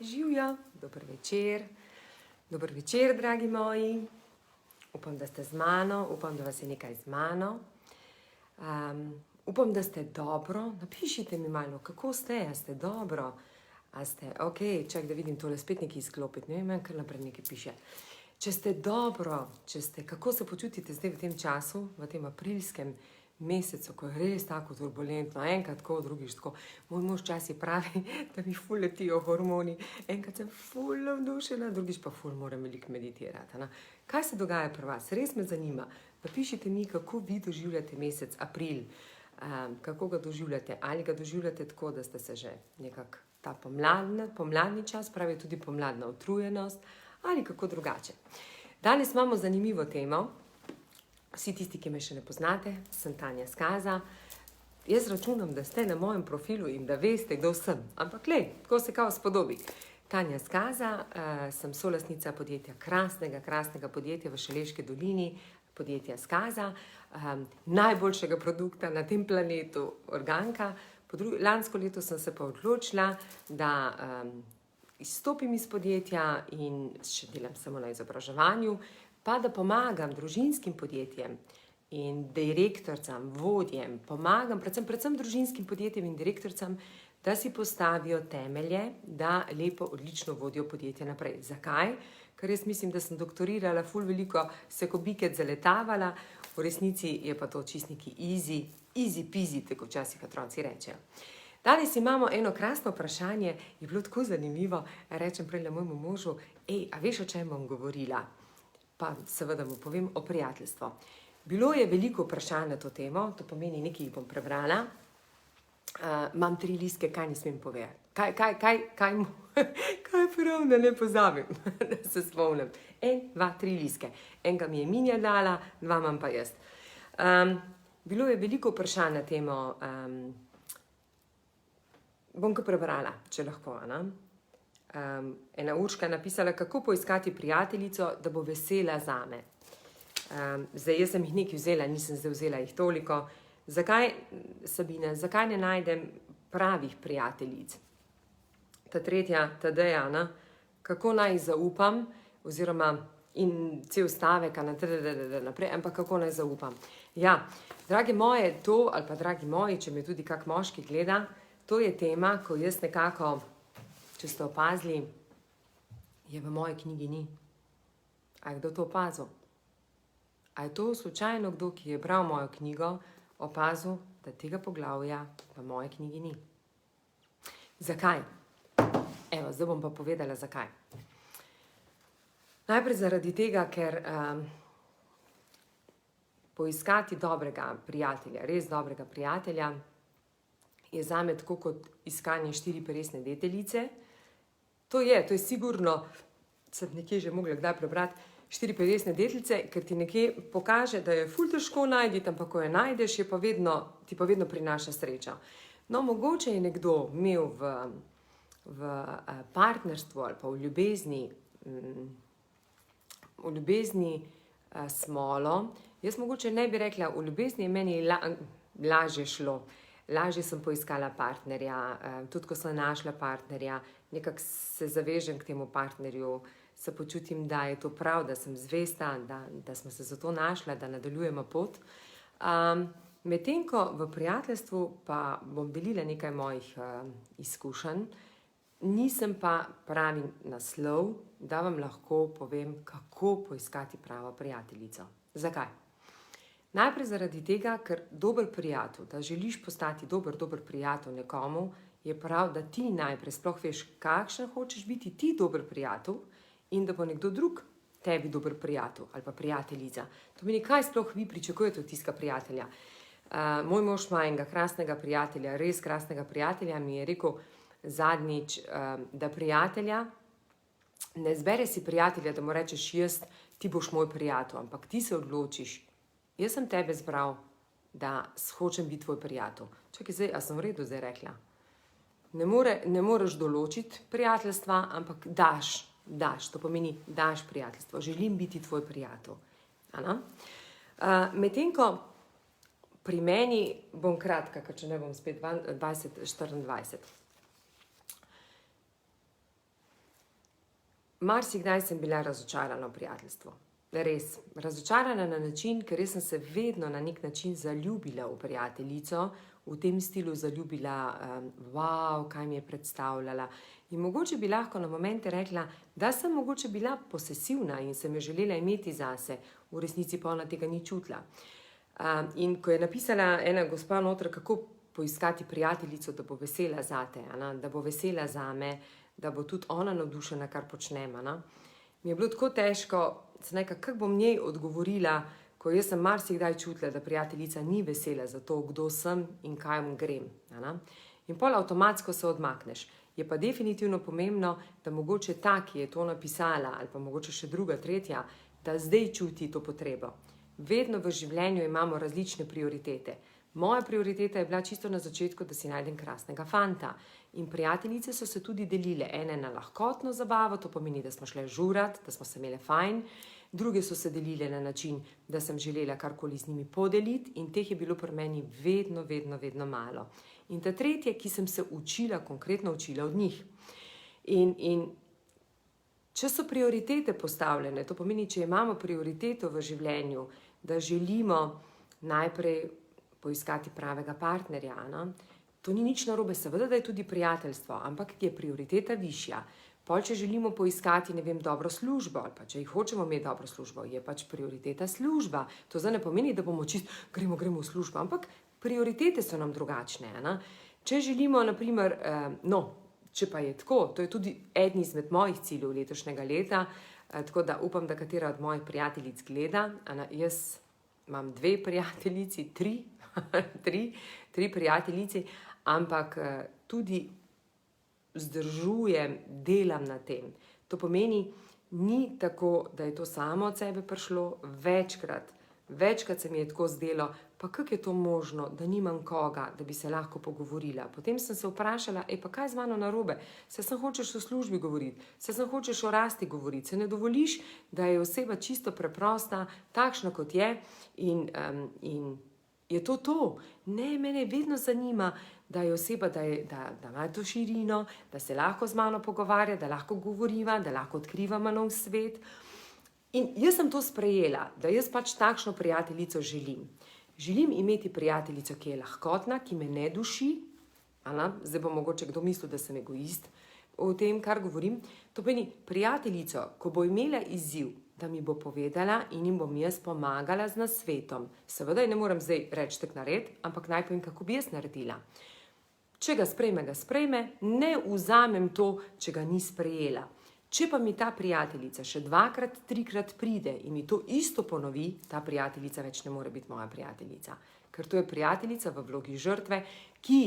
Živjo, dober večer, dragi moji. Upam, da ste z mano, upam, da vas je nekaj z mano. Upam, da ste dobro. Napišite mi malo, kako ste, a ste dobro, a ste, ok, čak da vidim tole spet nekaj izklopiti, ne vem, kar naprej nekaj piše. Če ste dobro, kako se počutite zdaj v tem času, v tem aprilskem mesecu, ko je res tako turbulentno, enkrat tako, drugič tako. Moj mož včasih pravi, da mi ful letijo hormoni, enkrat sem ful navdušena, drugič pa ful moram veliko meditirati. Ne? Kaj se dogaja pri vas? Res me zanima. Napišite mi, kako vi doživljate mesec april, kako ga doživljate, ali ga doživljate tako, da ste se že nekako ta pomladni čas, pravi tudi pomladna utrujenost, ali kako drugače. Danes imamo zanimivo temo. Vsi tisti, ki me še ne poznate, sem Tanja Skaza. Jaz računam, da ste na mojem profilu in da veste, kdo sem. Ampak glej, tako se kao spodobi. Tanja Skaza, sem solastnica podjetja, krasnega podjetja v Šaleški dolini, podjetja Skaza, najboljšega produkta na tem planetu, organka. Lansko leto sem se pa odločila, da izstopim iz podjetja in še delam samo na izobraževanju, pa da pomagam družinskim podjetjem in direktorcam, vodjem, pomagam predvsem družinskim podjetjem in direktorcam, da si postavijo temelje, da lepo, odlično vodijo podjetje naprej. Zakaj? Ker jaz mislim, da sem doktorirala ful veliko, se ko biket zaletavala, v resnici je pa to čist neki easy peasy, tako včasih otroci rečejo. Danes imamo eno krasno vprašanje, je bilo tako zanimivo, rečem prej mojemu možu, a veš, o čem bom govorila? Pa seveda mu povem o prijateljstvu. Bilo je veliko vprašanj na to temo, to pomeni, nekaj jih bom prebrala. Imam 3 listke, kaj ne smem povedati. Kaj prav, da ne pozabim, da se spomnim. 1, 2, 3 listke. Enega mi je Minja dala, 2 imam pa jaz. Bilo je veliko vprašanj na temo, bom ga prebrala, če lahko, ne? Ena Urška napisala, kako poiskati prijateljico, da bo vesela zame. Zdaj, jaz sem jih nekaj vzela, nisem zdaj vzela jih toliko. Zakaj, Sabina, zakaj ne najdem pravih prijateljic? Ta tretja, Tadeja, kako naj zaupam, oziroma in cel stavek, naprej, ampak kako naj zaupam. Ja, dragi moje, to, ali pa dragi moji, če me tudi kak moški gleda, to je tema, ko jaz nekako, če ste opazili, je v moji knjigi ni. A je kdo to opazil? A je to slučajno kdo, ki je bral mojo knjigo, opazil, da tega poglavja v moji knjigi ni? Zakaj? Evo, zdaj bom pa povedala, zakaj. Najprej zaradi tega, ker poiskati dobrega prijatelja, res dobrega prijatelja, je zame tako kot iskanje 4 peresne deteljice. To je sigurno, sem nekje že mogla kdaj prebrati, 4 peresne deteljice, ker ti nekje pokaže, da je ful težko najti, ampak ko jo najdeš, ti pa vedno prinaša srečo. No, mogoče je nekdo imel v partnerstvu ali pa v ljubezni smolo. Jaz mogoče ne bi rekla, v ljubezni je meni lažje šlo. Lažje sem poiskala partnerja, tudi ko sem našla partnerja, nekako se zavežem k temu partnerju, se počutim, da je to prav, da sem zvesta, da smo se zato našla, da nadaljujemo pot. Medtem ko v prijateljstvu pa bom delila nekaj mojih izkušenj, nisem pa pravi naslov, da vam lahko povem, kako poiskati pravo prijateljico. Zakaj? Najprej zaradi tega, ker dober prijatelj, da želiš postati dober prijatelj nekomu, je prav, da ti najprej sploh veš, kakšen hočeš biti ti dober prijatelj in da bo nekdo drug tebi dober prijatelj ali pa prijateljica. To pomeni, kaj sploh vi pričakujete od tistega prijatelja. Moj mož ima enega krasnega prijatelja, res krasnega prijatelja, mi je rekel zadnjič, da prijatelja, ne zbere si prijatelja, da mu rečeš jaz, ti boš moj prijatelj, ampak ti se odločiš, jaz sem tebe zbral, da hočem biti tvoj prijatelj. Čakaj zdaj, a sem v redu zdaj rekla? Ne moreš določiti prijateljstva, ampak daš, to pomeni daš prijateljstvo. Želim biti tvoj prijatelj. Medtem ko pri meni, bom kratka, ker če ne bom spet 20-24. Marsikdaj sem bila razočarana v prijateljstvu. Res, razočarana na način, ker res sem se vedno na nek način zaljubila v prijateljico, v tem stilu zaljubila, wow, kaj mi je predstavljala. In mogoče bi lahko na momente rekla, da sem mogoče bila posesivna in sem jo želela imeti zase, v resnici pa ona tega ni čutila. In ko je napisala ena gospa noter, kako poiskati prijateljico, da bo vesela zate, da bo vesela zame, da bo tudi ona navdušena, kar počnem. Mi je bilo tako težko, kako bom njej odgovorila, ko jaz sem marsikdaj čutila, da prijateljica ni vesela za to, kdo sem in kaj grem. In pol avtomatsko se odmakneš. Je pa definitivno pomembno, da mogoče ta, ki je to napisala, ali pa mogoče še druga, tretja, da zdaj čuti to potrebo. Vedno v življenju imamo različne prioritete. Moja prioriteta je bila čisto na začetku, da si najdem krasnega fanta. In prijateljice so se tudi delile. Ene na lahkotno zabavo, to pomeni, da smo šle žurat, da smo se imele fajn. Druge so se delile na način, da sem želela karkoli z njimi podeliti in teh je bilo pri meni vedno, vedno, vedno malo. In ta tretje, ki sem se učila, konkretno učila od njih. In če so prioritete postavljene, to pomeni, če imamo prioriteto v življenju, da želimo najprej poiskati pravega partnerja, to ni nič narobe, seveda, da je tudi prijateljstvo, ampak je prioriteta višja. Pol, če želimo poiskati, dobro službo, ali pa če hočemo imeti dobro službo, je pač prioriteta služba. To zdaj ne pomeni, da bomo gremo v službo, ampak prioritete so nam drugačne. Če želimo, naprimer, če pa je tako, to je tudi eden izmed mojih ciljev letošnjega leta, tako da upam, da katera od mojih prijateljic gleda. Jaz imam 2 prijateljici, 3 prijateljici, ampak tudi vzdržujem, delam na tem. To pomeni, ni tako, da je to samo od sebe prišlo, večkrat se mi je tako zdelo, pa kako je to možno, da nimam koga, da bi se lahko pogovorila. Potem sem se vprašala, pa kaj z mano narobe? Saj sem hočeš o službi govoriti, saj sem hočeš o rasti govoriti, se ne dovoliš, da je oseba čisto preprosta, takšna kot je in je to to. Ne, mene vedno zanima, da je oseba, da ima to širino, da se lahko z mano pogovarja, da lahko govoriva, da lahko odkrivamo nov svet. In jaz sem to sprejela, da jaz pač takšno prijateljico želim. Želim imeti prijateljico, ki je lahkotna, ki me ne duši. Zdaj bo mogoče kdo mislil, da sem egoist o tem, kar govorim. To pomeni prijateljico, ko bo imela izziv, da mi bo povedala in jim bom jaz pomagala z nasvetom. Seveda ne morem zdaj reči tak nared, ampak naj povem, kako bi jaz naredila. Če ga sprejme, ne vzamem to, če ga ni sprejela. Če pa mi ta prijateljica še 2-krat, 3-krat pride in mi to isto ponovi, ta prijateljica več ne more biti moja prijateljica. Ker to je prijateljica v vlogi žrtve, ki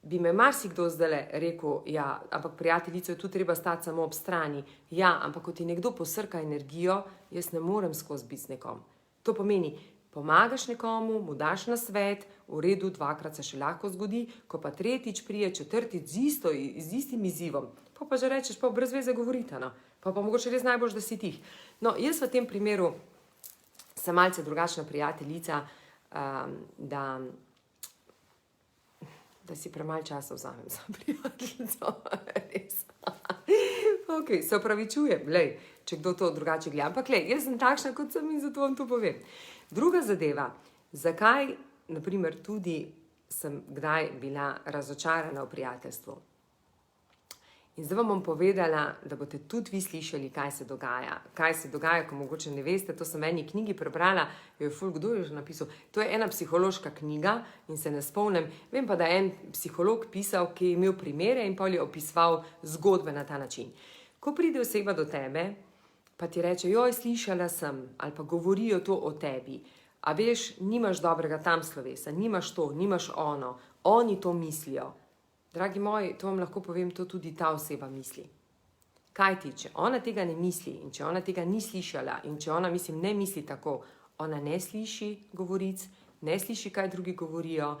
bi me marsikdo zdajle rekel, ja, ampak prijateljico je tu treba stati samo ob strani. Ja, ampak ko ti nekdo posrka energijo, jaz ne morem skozi biti z nekom. To pomeni, pomagaš nekomu, mu daš nasvet, v redu, 2-krat se še lahko zgodi, ko pa 3-tič prije, 4-tič z istim izzivom, pa že rečeš, pa brez veze govorite, pa mogoče res najbolj, da si tih. No, jaz v tem primeru sem malce drugačna prijateljica, da si premalo časa vzamem za prijateljico, res. Ok, se opravičujem, če kdo to drugače gleda, ampak jaz sem takšna, kot sem in zato vam to povem. Druga zadeva, zakaj, naprimer, tudi sem kdaj bila razočarana v prijateljstvu. In zdaj vam bom povedala, da boste tudi vi slišali, kaj se dogaja. Kaj se dogaja, ko mogoče ne veste, to sem v eni knjigi prebrala, kdo je že napisal, to je ena psihološka knjiga in se ne spomnim, vem pa, da je en psiholog pisal, ki je imel primere in pa je opisoval zgodbe na ta način. Ko pride oseba do tebe, pa ti reče, joj, slišala sem, ali pa govorijo to o tebi, a veš, nimaš dobrega tam slovesa, nimaš to, nimaš ono, oni to mislijo. Dragi moji, to vam lahko povem, to tudi ta oseba misli. Kaj ti, če ona tega ne misli in če ona tega ni slišala in če ona, ne misli tako, ona ne sliši govoric, ne sliši, kaj drugi govorijo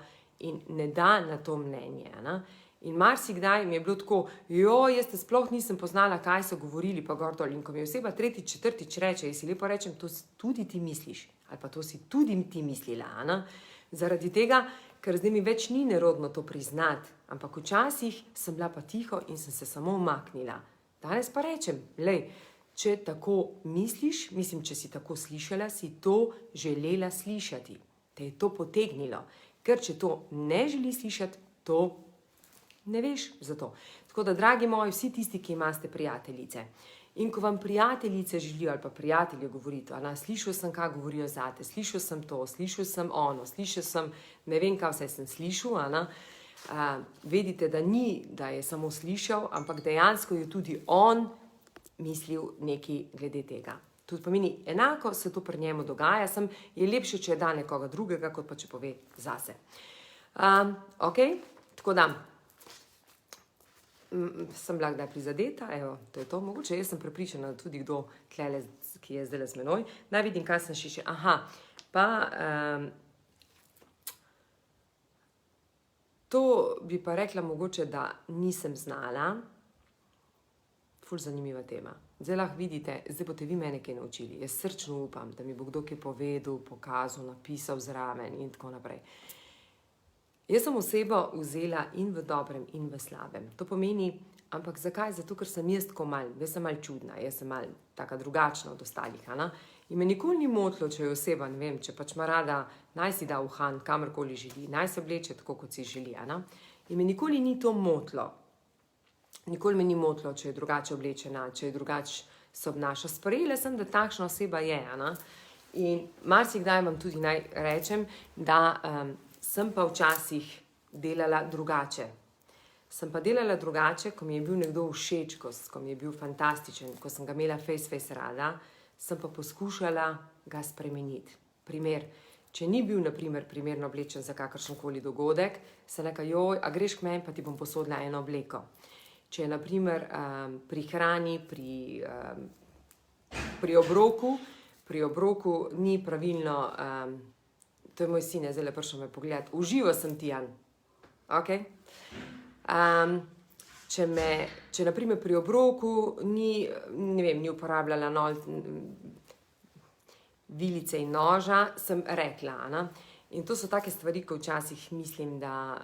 in ne da na to mnenje. In marsikdaj mi je bilo tako, jaz te sploh nisem poznala, kaj so govorili pa gor dol. In ko mi oseba 3., 4. reče, jaz si lepo rečem, to tudi ti misliš ali pa to si tudi ti mislila. Zaradi tega, ker zdaj mi več ni nerodno to priznati, ampak včasih sem bila pa tiho in sem se samo umaknila. Danes pa rečem, če tako misliš, mislim, če si tako slišala, si to želela slišati, te je to potegnilo, ker če to ne želi slišati, to ne veš za to. Tako da, dragi moji, vsi tisti, ki imate prijateljice, in ko vam prijateljice želijo ali pa prijatelje govoriti, slišal sem, kaj govorijo zate, slišal sem to, slišal sem ono, slišal sem, ne vem, kaj vse sem slišal, vedite, da ni, da je samo slišal, ampak dejansko je tudi on mislil nekaj glede tega. Tudi pomeni, enako se to pri njemu dogaja, je lepše, če da nekoga drugega, kot pa če pove zase. Ok, tako da, sem bila kdaj prizadeta, evo, to je to, mogoče jaz sem prepričana, da tudi kdo tlele, ki je zdaj z menoj, da vidim, kaj sem še, to bi pa rekla mogoče, da nisem znala, ful zanimiva tema. Zdaj lahko vidite, zdaj boste vi mene kaj naučili. Jaz srčno upam, da mi bo kdo kaj povedal, pokazal, napisal zraven in tako naprej. Jaz sem osebo vzela in v dobrem in v slabem. To pomeni, ampak zakaj? Zato, ker sem jaz tako jaz sem malo čudna, jaz sem malo taka drugačna od ostalih. In me nikoli ni motilo, če je oseba, ne vem, če pač ima rada, naj si da uhan, kamorkoli želi, naj se obleče tako, kot si želi. In me nikoli ni to motilo. Nikoli me ni motilo, če je drugače oblečena, če je drugače se obnaša. Sprejela sem, da takšna oseba je. In marsikdaj vam tudi naj rečem, da sem pa včasih delala drugače. Sem pa delala drugače, ko mi je bil nekdo všeč, ko mi je bil fantastičen, ko sem ga imela face rada, sem pa poskušala ga spremeniti. Primer, če ni bil, na primer, primerno oblečen za kakršenkoli dogodek, se neka, a greš k meni, pa ti bom posodila eno obleko. Če je, na primer, pri hrani, pri obroku ni pravilno, to je moj sin, zdaj prišel me pogledati, uživo sem ti, Jan. Ok? Če, na primer, pri obroku ni uporabljala vilice in noža, sem rekla. In to so take stvari, ko včasih mislim, da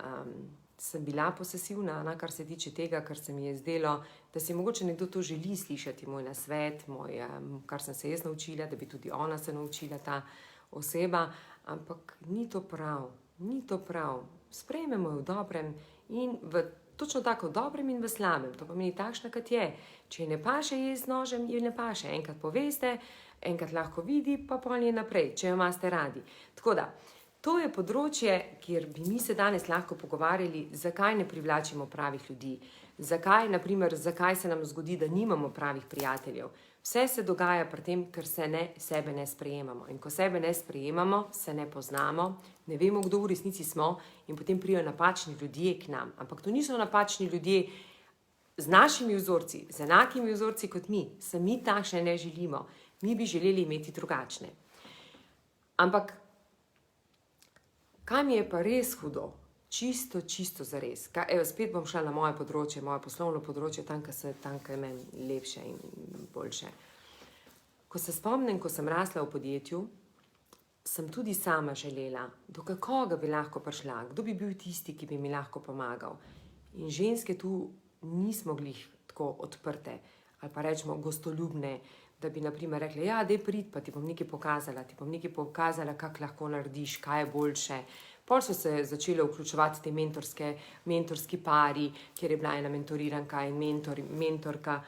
sem bila posesivna, kar se tiče tega, kar se mi je zdelo, da si mogoče nekdo to želi slišati, moj nasvet, kar sem se jaz naučila, da bi tudi ona se naučila, ta oseba, ampak ni to prav, ni to prav. Sprejmemo jo v dobrem in točno tako v dobrem in v slabem. To pomeni takšna, kot je. Če ne paše je z nožem, je ne paše. Enkrat poveste, enkrat lahko vidi, pa pol je naprej, če jo imate radi. Tako da, to je področje, kjer bi mi se danes lahko pogovarjali, zakaj ne privlačimo pravih ljudi, zakaj se nam zgodi, da nimamo pravih prijateljev. Vse se dogaja pri tem, ker sebe ne sprejemamo. In ko sebe ne sprejemamo, se ne poznamo, ne vemo, kdo v resnici smo in potem pridejo napačni ljudje k nam. Ampak to niso napačni ljudje z našimi vzorci, z enakimi vzorci kot mi. Se mi takšne ne želimo. Mi bi želeli imeti drugačne. Ampak kaj mi je pa res hudo? Čisto zares. Spet bom šla na moje področje, moje poslovno področje, tam, kaj je meni lepše in boljše. Ko se spomnim, ko sem rasla v podjetju, sem tudi sama želela, do koga bi lahko prišla, kdo bi bil tisti, ki bi mi lahko pomagal. In ženske tu nismo glih tako odprte, ali pa rečemo gostoljubne, da bi, na primer, rekli, daj prid, pa ti bom nekaj pokazala, kako lahko narediš, kaj je boljše. Pol so se začele vključevati te mentorski pari, kjer je bila ena mentoriranka in mentorka.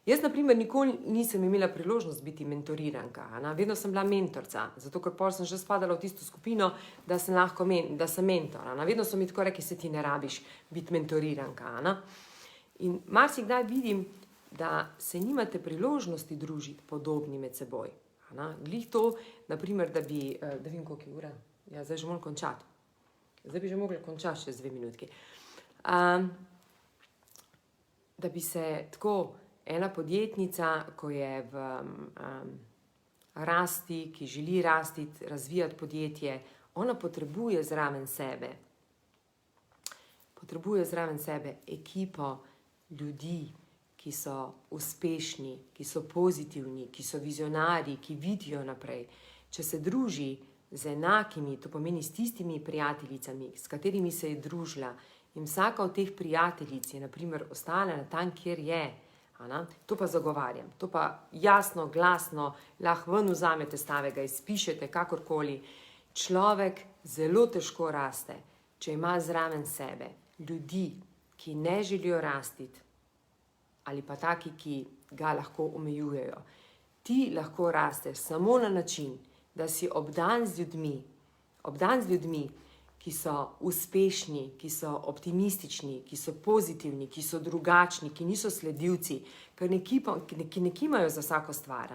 Jaz, na primer, nikoli nisem imela priložnost biti mentoriranka, vedno sem bila mentorca, zato ker pol sem že spadala v tisto skupino, da sem mentor. Vedno so mi tako rekli, se ti ne rabiš biti mentoriranka. In marsikdaj vidim, da se nimate priložnosti družiti podobni med seboj. Glih to, na primer, da vidim, koliko je ura. Ja, zdaj že moram končati. Zdaj bi že mogla končati še 2 minutki. Da bi se tako ena podjetnica, ko je v rasti, ki želi rasti, razvijati podjetje, ona potrebuje zraven sebe ekipo ljudi, ki so uspešni, ki so pozitivni, ki so vizionarji, ki vidijo naprej. Če se druži z enakimi, to pomeni s tistimi prijateljicami, s katerimi se je družila, in vsaka od teh prijateljic je, na primer, ostala na tam, kjer je, To pa zagovarjam, to pa jasno, glasno, lahko ven vzamete stave, ga izpišete, kakorkoli. Človek zelo težko raste, če ima zraven sebe ljudi, ki ne želijo rastiti, ali pa taki, ki ga lahko omejujejo. Ti lahko rasteš samo na način, da si obdan z ljudmi, ki so uspešni, ki so optimistični, ki so pozitivni, ki so drugačni, ki niso sledilci, ki ne kimajo za vsako stvar,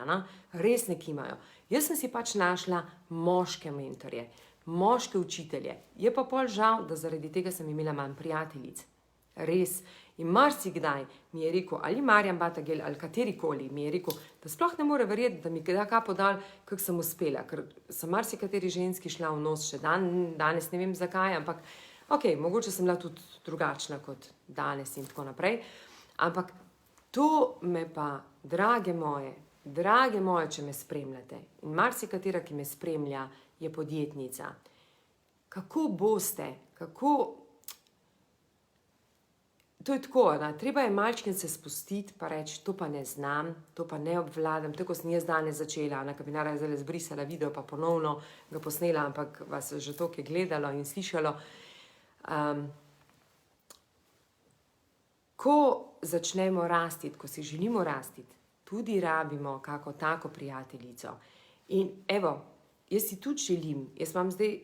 res ne kimajo. Jaz sem si pač našla moške mentorje, moške učitelje. Je pa pol žal, da zaradi tega sem imela manj prijateljic. Res. In marsikdaj mi je rekel, ali Marjan Batagel, ali katerikoli, mi je rekel, da sploh ne more verjeti, da mi da kapo dal, kako sem uspela, ker sem marsikateri ženski šla v nos še danes, ne vem zakaj, ampak mogoče sem bila tudi drugačna kot danes in tako naprej. Ampak to me pa, drage moje, če me spremljate, in marsikatera, ki me spremlja, je podjetnica. Kako boste, To je tako, treba je malčken se spustiti pa reči, to pa ne znam, to pa ne obvladam, tako sem jaz danes začela, ki bi naraj zdaj zbrisala video pa ponovno ga posnela, ampak vas že toliko je gledalo in slišalo. Ko začnemo rastiti, ko si želimo rastiti, tudi rabimo kako tako prijateljico. In evo, jaz si tudi želim, jaz imam zdaj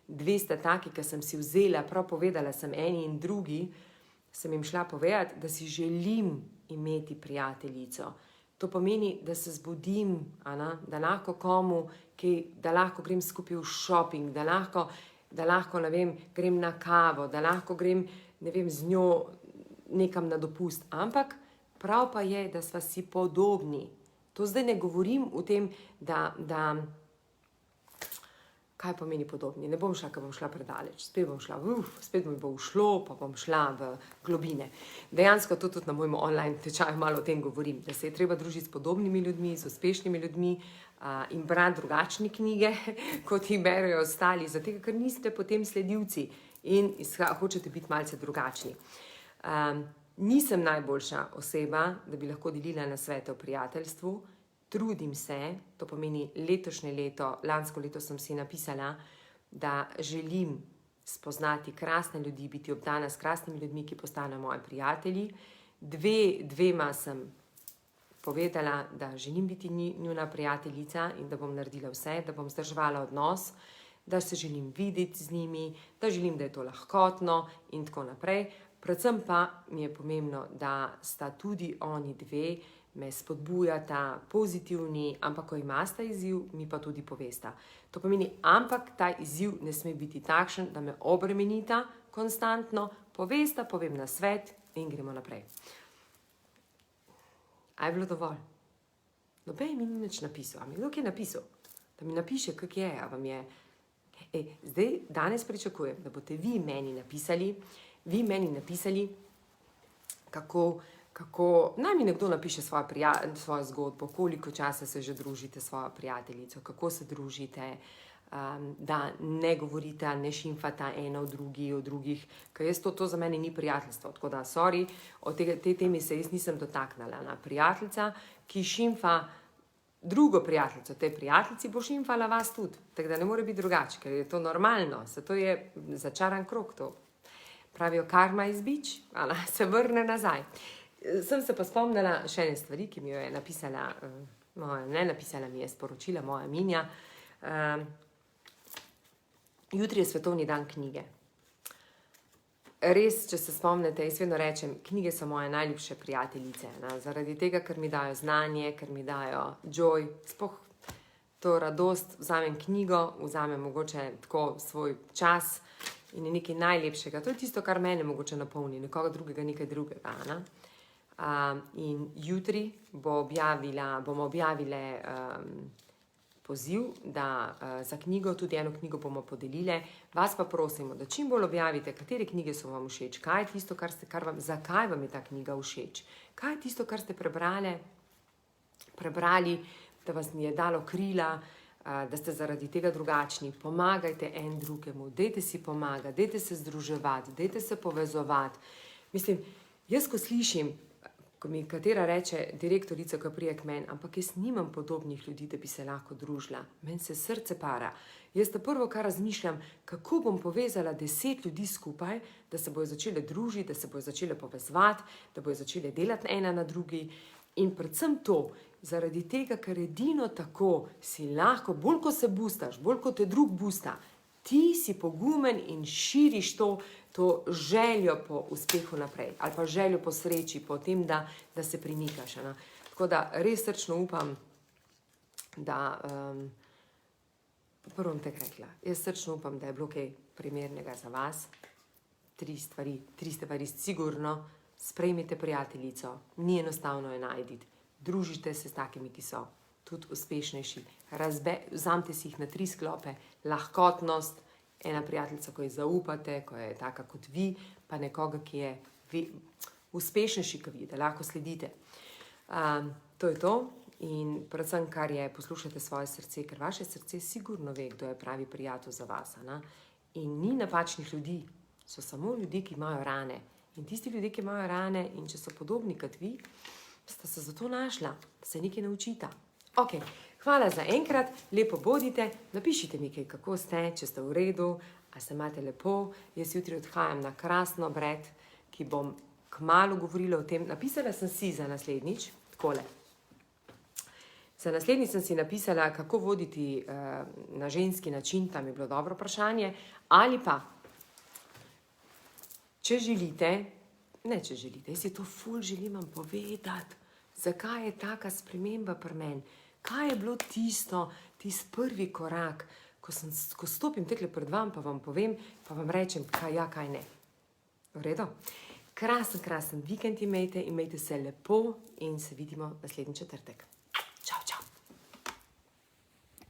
dve sta taki, ki sem si vzela, prav povedala sem eni in drugi, sem jim šla povedati, da si želim imeti prijateljico. To pomeni, da se zbudim, da lahko komu, da lahko grem skupaj v shopping, da lahko, ne vem, grem na kavo, da lahko grem, ne vem, z njo nekam na dopust. Ampak prav pa je, da sva si podobni. To zdaj ne govorim o tem, da kaj pomeni podobni? Ne bom šla, ker bom šla predaleč. Spet mi bo ušlo, pa bom šla v globine. Dejansko to tudi na mojem online tečaju malo o tem govorim, da se je treba družiti s podobnimi ljudmi, z uspešnimi ljudmi in brati drugačne knjige, kot jih berejo ostali, zato ker niste potem sledilci in hočete biti malce drugačni. Nisem najboljša oseba, da bi lahko delila nasvete o prijateljstvu. Trudim se, to pomeni letošnje leto, lansko leto sem si napisala, da želim spoznati krasne ljudi, biti obdana s krasnimi ljudmi, ki postanejo moji prijatelji. Dvema sem povedala, da želim biti njuna prijateljica in da bom naredila vse, da bom vzdrževala odnos, da se želim videti z njimi, da želim, da je to lahkotno in tako naprej. Predvsem pa mi je pomembno, da sta tudi oni dve, me spodbujata, pozitivni, ampak ko imasta izziv, mi pa tudi povesta. To pomeni, ampak ta izziv ne sme biti takšen, da me obremenita konstantno, povesta, povem nasvet in gremo naprej. A je bilo dovolj? Noben mi ni nič napisal. A mi kdo je napisal? Da mi napiše, kak je, a vam je. Zdaj, danes pričakujem, da boste vi meni napisali, kako, naj mi nekdo napiše svojo zgodbo, koliko časa se že družite s svojo prijateljico, kako se družite, da ne govorite, ne šimfata ena o drugih, ker to za mene ni prijateljstvo, tako da, sorry, od te teme se jaz nisem dotaknila. Prijateljica, ki šimfa drugo prijateljico, tej prijateljici bo šimfala vas tudi, tako da ne more biti drugače, ker je to normalno, to je začaran krog, to pravijo karma is bitch, se vrne nazaj. Sem se pa spomnila še ene stvari, ki mi jo je napisala, mi je sporočila moja Minja. Jutri je svetovni dan knjige. Res, če se spomnite, jaz vedno rečem, knjige so moje najljubše prijateljice, zaradi tega, ker mi dajo znanje, ker mi dajo joy, sploh to radost, vzamem knjigo, vzamem mogoče tako svoj čas in je nekaj najlepšega. To je tisto, kar mene mogoče napolni, nekoga drugega, nekaj drugega. In jutri bomo objavile poziv za knjigo, tudi eno knjigo bomo podelile. Vas pa prosimo, da čim bolj objavite, katere knjige so vam všeč, kaj je tisto, zakaj vam je ta knjiga všeč, kaj je tisto, kar ste prebrali, da vas je dalo krila, da ste zaradi tega drugačni. Pomagajte en drugemu, dajte si pomagati, dajte se združevati, dajte se povezovati. Mislim, Jaz, ko slišim, ko mi katera reče, direktorica, ko prije k meni, ampak jaz nimam podobnih ljudi, da bi se lahko družila. Meni se srce para. Jaz ta prvo, kar razmišljam, kako bom povezala 10 ljudi skupaj, da se bojo začele družiti, da se bojo začele povezovati, da bojo začele delati ena na drugi. In predvsem to, zaradi tega, ker edino tako si lahko, bolj ko se boostaš, bolj ko te drug boosta, ti si pogumen in širiš to željo po uspehu naprej, ali pa željo po sreči, po tem, da se premikaš. Ne? Tako da res srčno upam, da, prvo bom tek rekla, jaz srčno upam, da je bilo kaj primernega za vas. 3 stvari sigurno. Sprejmite prijateljico, ni enostavno je najditi, družite se s takimi, ki so tudi uspešnejši, vzamite si jih na 3 sklope, lahkotnost, ena prijateljica, ko ji zaupate, ko je taka kot vi, pa nekoga, ki je uspešnejši, kot vi, da lahko sledite. To je to in predvsem, kar je, poslušajte svoje srce, ker vaše srce sigurno ve, kdo je pravi prijatelj za vas. Ne? In ni napačnih ljudi, so samo ljudi, ki imajo rane. In tisti ljudje, ki imajo rane in če so podobni kot vi, sta se zato našla, da se nekaj naučita. Ok, hvala za enkrat, lepo bodite, napišite mi kaj, kako ste, če ste v redu, a se imate lepo. Jaz jutri odhajam na krasno obred, ki bom kmalu govorila o tem. Napisala sem si za naslednjič, takole. Za naslednjič sem si napisala, kako voditi na ženski način, tam je bilo dobro vprašanje, ali pa če želite, jaz si to ful želim vam povedati, zakaj je taka sprememba pri meni, kaj je bilo tisti prvi korak, ko stopim tekle pred vam, pa vam povem, pa vam rečem, kaj ja, kaj ne. V redu? Krasen vikend imejte se lepo in se vidimo naslednji četrtek.